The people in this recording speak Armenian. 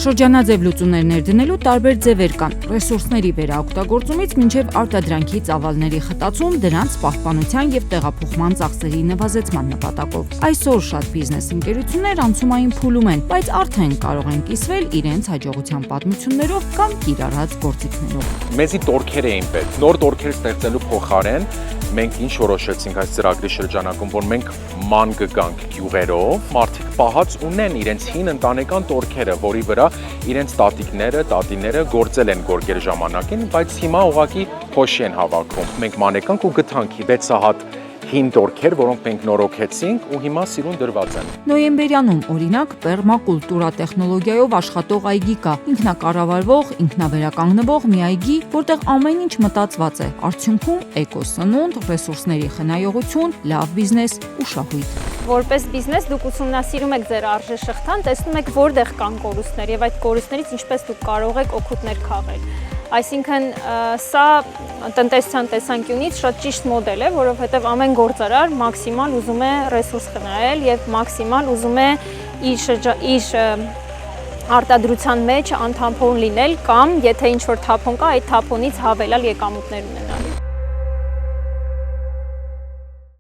Շրջանաձև լուծումներ ներդնելու տարբեր ձևեր կան՝ ռեսուրսների վերաօգտագործումից մինչև արտադրանքի ծավալների խտացում, դրանց պահպանության և տեղափոխման ծախսերի նվազեցման նպատակով։ Այսօր շատ բիզնես ընկերություններ անցումային փուլում են, բայց արդեն կարող են կիսվել իրենց հաջողության պատմություններով կամ կիրառած գործիքներով։ Մեզի տորքեր էին պետք։ Նոր տորքեր ստեղծելու փոխարեն մենք ինչ որոշեցինք այս ծրագրի շրջանակում, որ մենք ման կգանք գյուղերով, մարդիկ պահած ունեն իրենց հին ընտանեկան տորքերը, որի վրա իրենց տատիկները, տատիները գործել են գորգեր ժամանակին, բայց հիմա ուղղակի փոշի են հավաքում։ Մենք մանեկանք ու գտանք 6 հատ հին տորքեր, որոնք մենք նորոգեցինք ու հիմա սիրուն դրված են։ Նոյեմբերյանում, օրինակ, պերմակուլտուրա տեխնոլոգիայով աշխատող այգի կա, ինքնակառավարվող, ինքնավերականգնվող մի այգի, որտեղ ամեն ինչ մտածված է, արդյունքում էկոսնունդ, ռեսուրսների խնայողություն, լավ բիզնես ու շահույթ։ Որպես բիզնես դուք ուսումնասիրում եք ձեր արժեշղթան, տեսնում եք որտեղ կան կորուստներ եւ այդ կորուստներից ինչպես դուք կարող եք օգուտներ քաղել։ Այսինքն սա տնտեսության տեսանկյունից շատ ճիշտ մոդել է, որովհետև ամեն գործարար մաքսիմալ ուզում է ռեսուրս խնայել եւ մաքսիմալ ուզում է իր արտադրության մեջ անթափոն լինել կամ եթե ինչ-որ թափոն կա, այդ թափոնից հավելյալ եկամուտներ ունենալ։